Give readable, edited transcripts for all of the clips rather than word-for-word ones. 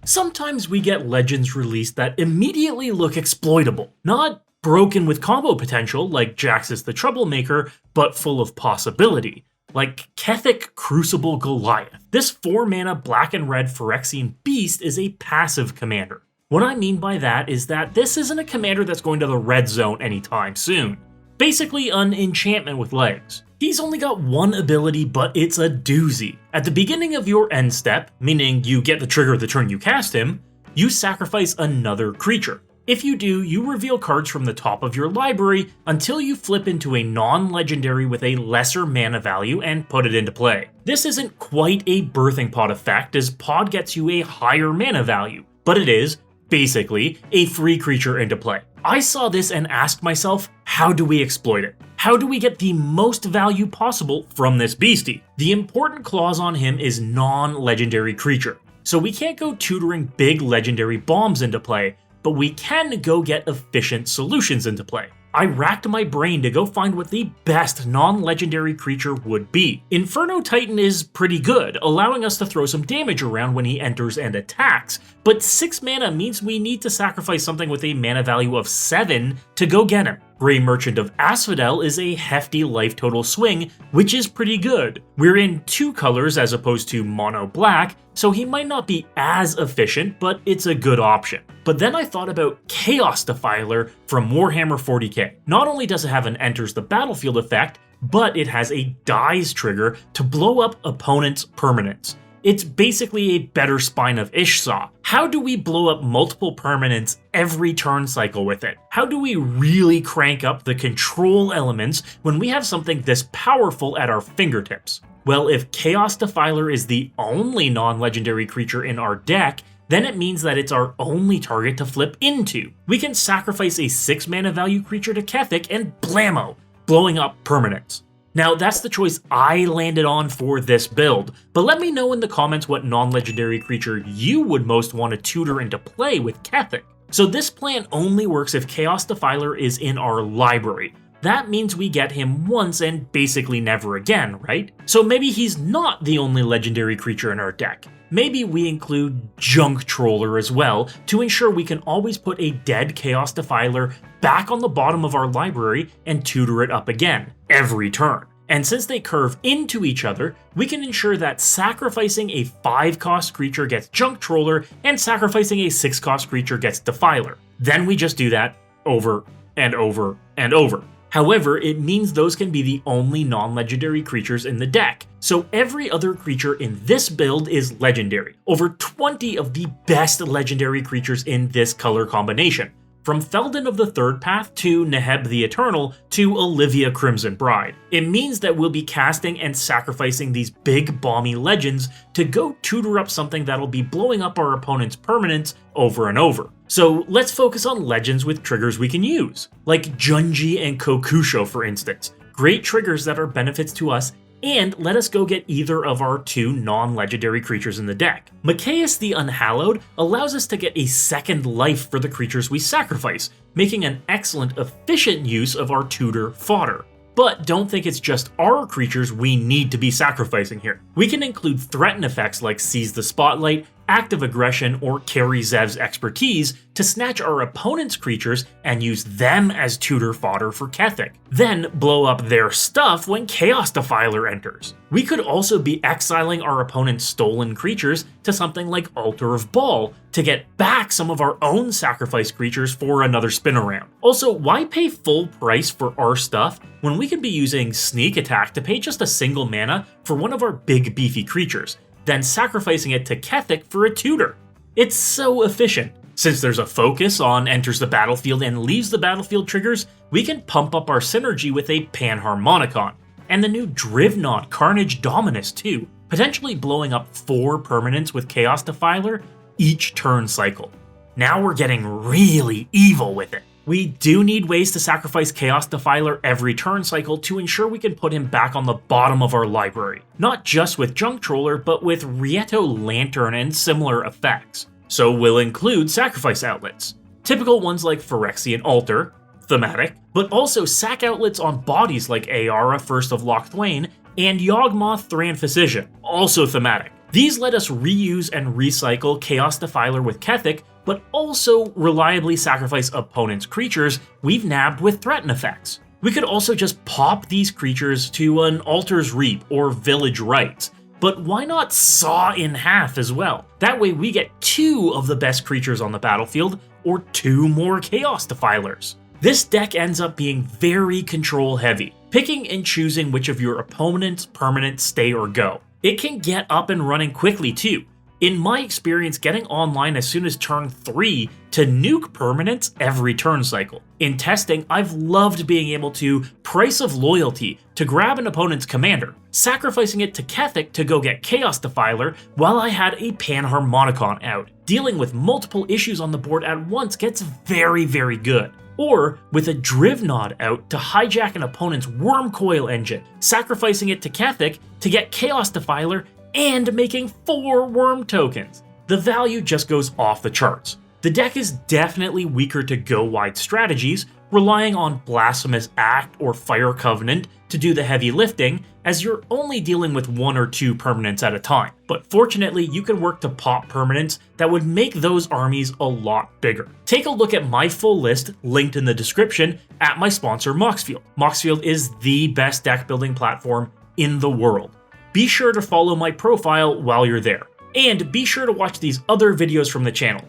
Sometimes we get legends released that immediately look exploitable, not broken with combo potential like Jax's the Troublemaker, but full of possibility, like Kethek Crucible Goliath. This 4-mana black and red Phyrexian beast is a passive commander. What I mean by that is that this isn't a commander that's going to the red zone anytime soon. Basically an enchantment with legs. He's only got one ability, but it's a doozy. At the beginning of your end step, meaning you get the trigger the turn you cast him, you sacrifice another creature. If you do, you reveal cards from the top of your library until you flip into a non-legendary with a lesser mana value and put it into play. This isn't quite a birthing pod effect, as pod gets you a higher mana value, but it is, basically, a free creature into play. I saw this and asked myself, how do we exploit it? How do we get the most value possible from this beastie? The important clause on him is non-legendary creature, so we can't go tutoring big legendary bombs into play, but we can go get efficient solutions into play. I racked my brain to go find what the best non-legendary creature would be. Inferno Titan is pretty good, allowing us to throw some damage around when he enters and attacks, but 6 mana means we need to sacrifice something with a mana value of 7 to go get him. Grey Merchant of Asphodel is a hefty life total swing, which is pretty good. We're in 2 colors as opposed to mono black, so he might not be as efficient, but it's a good option. But then I thought about Chaos Defiler from Warhammer 40k. Not only does it have an enters the battlefield effect, but it has a dies trigger to blow up opponents' permanents. It's basically a better Spine of Ishsaw. How do we blow up multiple permanents every turn cycle with it? How do we really crank up the control elements when we have something this powerful at our fingertips? Well, if Chaos Defiler is the only non-legendary creature in our deck, then it means that it's our only target to flip into. We can sacrifice a 6 mana value creature to Kethek and blammo, blowing up permanents. Now, that's the choice I landed on for this build, but let me know in the comments what non-legendary creature you would most want to tutor into play with Kethek. So this plan only works if Chaos Defiler is in our library. That means we get him once and basically never again, right? So maybe he's not the only legendary creature in our deck. Maybe we include Junk Troller as well to ensure we can always put a dead Chaos Defiler back on the bottom of our library and tutor it up again, every turn. And since they curve into each other, we can ensure that sacrificing a 5-cost creature gets Junk Troller and sacrificing a 6-cost creature gets Defiler. Then we just do that over and over and over. However, it means those can be the only non-legendary creatures in the deck, so every other creature in this build is legendary. Over 20 of the best legendary creatures in this color combination, from Felden of the Third Path to Neheb the Eternal to Olivia Crimson Bride. It means that we'll be casting and sacrificing these big bomby legends to go tutor up something that'll be blowing up our opponent's permanents over and over. So let's focus on legends with triggers we can use, like Junji and Kokusho for instance. Great triggers that are benefits to us and let us go get either of our 2 non-legendary creatures in the deck. Machias the Unhallowed allows us to get a second life for the creatures we sacrifice, making an excellent, efficient use of our tutor fodder. But don't think it's just our creatures we need to be sacrificing here. We can include threaten effects like Seize the Spotlight, Active Aggression, or Carry Zev's Expertise to snatch our opponent's creatures and use them as tutor fodder for Kethek. Then blow up their stuff when Chaos Defiler enters. We could also be exiling our opponent's stolen creatures to something like Altar of Baal to get back some of our own sacrifice creatures for another spin around. Also, why pay full price for our stuff when we could be using Sneak Attack to pay just a single mana for one of our big beefy creatures, then sacrificing it to Kethek for a tutor? It's so efficient. Since there's a focus on enters the battlefield and leaves the battlefield triggers, we can pump up our synergy with a Panharmonicon, and the new Drivnod Carnage Dominus too, potentially blowing up 4 permanents with Chaos Defiler each turn cycle. Now we're getting really evil with it. We do need ways to sacrifice Chaos Defiler every turn cycle to ensure we can put him back on the bottom of our library, not just with Junk Troller, but with Rieto Lantern and similar effects. So we'll include sacrifice outlets. Typical ones like Phyrexian Altar, thematic, but also sack outlets on bodies like Aara, First of Locthwain, and Yawgmoth Thran Physician, also thematic. These let us reuse and recycle Chaos Defiler with Kethek, but also reliably sacrifice opponents' creatures we've nabbed with threaten effects. We could also just pop these creatures to an Altar's Reap or Village Rites, but why not saw in half as well? That way we get 2 of the best creatures on the battlefield, or 2 more Chaos Defilers. This deck ends up being very control heavy, picking and choosing which of your opponent's permanents stay or go. It can get up and running quickly too. In my experience, getting online as soon as turn 3 to nuke permanents every turn cycle. In testing, I've loved being able to Price of Loyalty to grab an opponent's commander, sacrificing it to Kethek to go get Chaos Defiler while I had a Panharmonicon out. Dealing with multiple issues on the board at once gets very, very good. Or with a Drivnod out to hijack an opponent's Wormcoil engine, sacrificing it to Kethek to get Chaos Defiler and making 4 worm tokens. The value just goes off the charts. The deck is definitely weaker to go-wide strategies, relying on Blasphemous Act or Fire Covenant to do the heavy lifting, as you're only dealing with 1 or 2 permanents at a time. But fortunately, you can work to pop permanents that would make those armies a lot bigger. Take a look at my full list, linked in the description, at my sponsor Moxfield. Moxfield is the best deck building platform in the world. Be sure to follow my profile while you're there. And be sure to watch these other videos from the channel.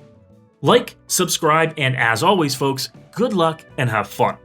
Like, subscribe, and as always folks, good luck and have fun.